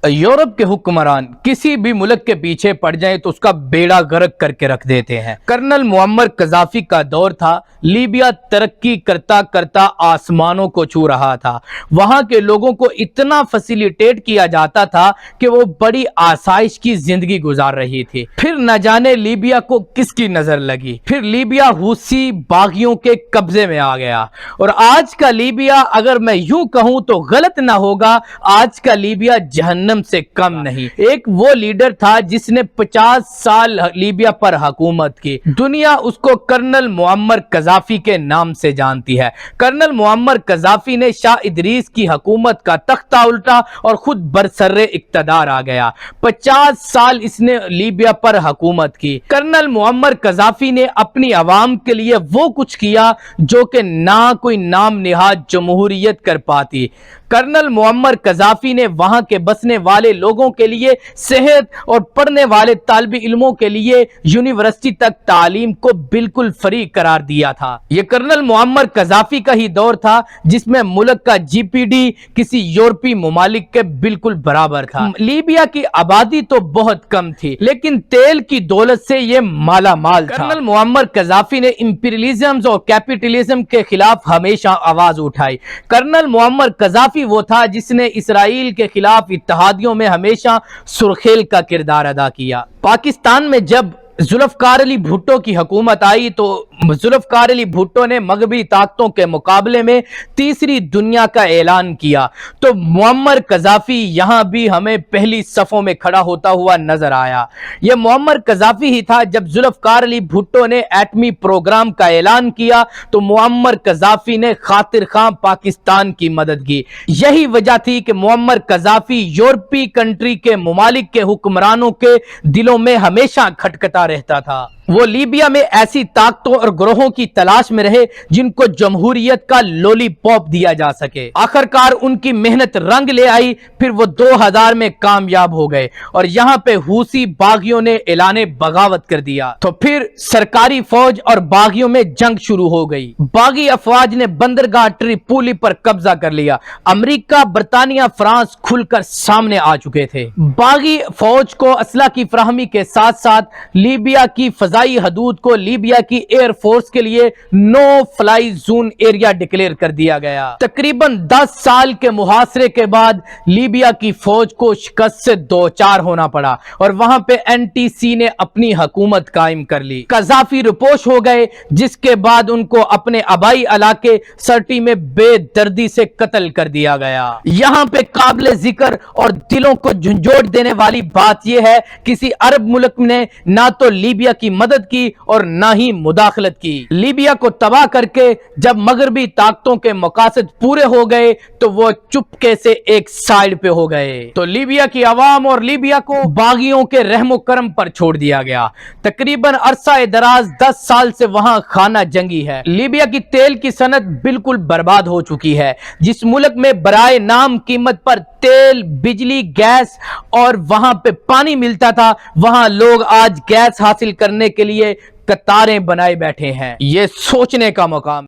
Europe के हुक्मरान किसी भी मुल्क के पीछे पड़ जाए तो उसका बेड़ा गर्क करके रख देते हैं। कर्नल मुअम्मर कज़ाफी का दौर था, लीबिया तरक्की करता करता आसमानों को छू रहा था। वहां के लोगों को इतना फैसिलिटेट किया जाता था कि वो बड़ी आसाइश की जिंदगी गुजार रही थी। फिर न जाने लीबिया को किसकी नजर लगी, फिर लीबिया हुसी बागियों के कब्जे में आ गया। और आज का लीबिया, अगर मैं यूं कहूं तो गलत ना होगा, आज का लीबिया जहन्नम से कम नहीं। एक वो लीडर था जिसने 50 साल लीबिया पर हुकूमत की। दुनिया उसको कर्नल मुअम्मर कज़ाफी के नाम से जानती है। कर्नल मुअम्मर कज़ाफी ने शाह इदरीस की हुकूमत का तख्ता उल्टा और खुद बरसर्रे इक्तदार आ गया। 50 साल इसने लीबिया पर हुकूमत की। कर्नल मुअम्मर कज़ाफी ने अपनी आवाम के लिए वो कुछ किया जो कि ना कोई नाम निहाद जमहूरियत कर पाती। कर्नल मुअम्मर कज़ाफी ने वहां के बसने वाले लोगों के लिए सेहत और पढ़ने वाले तालिब इल्मों के लिए यूनिवर्सिटी तक तालीम को बिल्कुल फ्री करार दिया था। यह कर्नल मुअम्मर कज़ाफी का ही दौर था जिसमें मुल्क का जीपीडी किसी यूरोपीय मुमालिक के बिल्कुल बराबर था। लीबिया की आबादी तो बहुत कम थी, लेकिन तेल की दौलत से यह माला माल था। कर्नल मुअम्मर कज़ाफी ने इंपीरियलिज्म और कैपिटलिज्म के खिलाफ हमेशा आवाज उठाई। कर्नल मुअम्मर कज़ाफी वो था जिसने इसराइल के खिलाफ इत्तेहादियों में हमेशा सुर्खेल का किरदार अदा किया। पाकिस्तान में जब जुल्फ़िकार अली भुट्टो की हुकूमत आई तो जुल्फ़िकार अली भुट्टो ने मगरबी ताकतों के मुकाबले में तीसरी दुनिया का ऐलान किया, तो मुअम्मर कज़ाफी यहां भी हमें पहली सफ़ों में खड़ा होता हुआ नजर आया। यह मुअम्मर कज़ाफी ही था जब जुल्फ़िकार अली भुट्टो ने एटमी प्रोग्राम का ऐलान किया तो मुअम्मर कज़ाफी ने खातिर खां पाकिस्तान की मदद की। यही वजह थी कि मुअम्मर कज़ाफी यूरोपीय कंट्री के मुमालिक के हुक्मरानों के दिलों में हमेशा खटखटा रहता था। वो लीबिया में ऐसी ताकतों और ग्रोहों की तलाश में रहे जिनको जमहूरियत का लॉलीपॉप दिया जा सके। आखिरकार उनकी मेहनत रंग ले आई, फिर वो 2000 में कामयाब हो गए और यहाँ पे हुसी बागियों ने ऐलाने बगावत कर दिया। तो फिर सरकारी फौज और बागियों में जंग शुरू हो गई। बागी अफवाज ने बंदरगाह ट्रिपोली पर कब्जा कर लिया। अमेरिका, बरतानिया, फ्रांस खुलकर सामने आ चुके थे। बागी फौज को असला की फराहमी के साथ साथ लीबिया की हदूद को लीबिया की एयर फोर्स के लिए no fly zone area declare कर दिया गया। तकरीबन 10 साल के मुहासरे के बाद लीबिया की फौज को शिकस्त से दो चार होना पड़ा और वहां पे एनटीसी ने अपनी हुकूमत कायम कर ली। कज़ाफी रुपोश हो गए, जिसके बाद उनको अपने आबाई इलाके सर्टी में बेदर्दी से कत्ल कर दिया गया। यहां पे काबिल जिक्र और दिलों को झंझोड़ देने वाली बात यह है, किसी अरब मुल्क ने ना तो लीबिया की मदद की और ना ही मुदाखलत की। लीबिया को तबाह करके जब मगरबी ताकतों के मकासद पूरे हो गए तो वो चुपके से एक साइड पे हो गए। तो लीबिया की आवाम और लीबिया को बागियों के रहमो करम पर छोड़ दिया गया। तकरीबन अरसा दराज 10 साल से वहां खाना जंगी है। लीबिया की तेल की सनत बिल्कुल बर्बाद हो चुकी है। जिस मुल्क में बराए नाम कीमत पर तेल, बिजली, गैस और वहां पे पानी मिलता था, वहां लोग आज गैस हासिल करने के लिए कतारें बनाए बैठे हैं। ये सोचने का मकाम।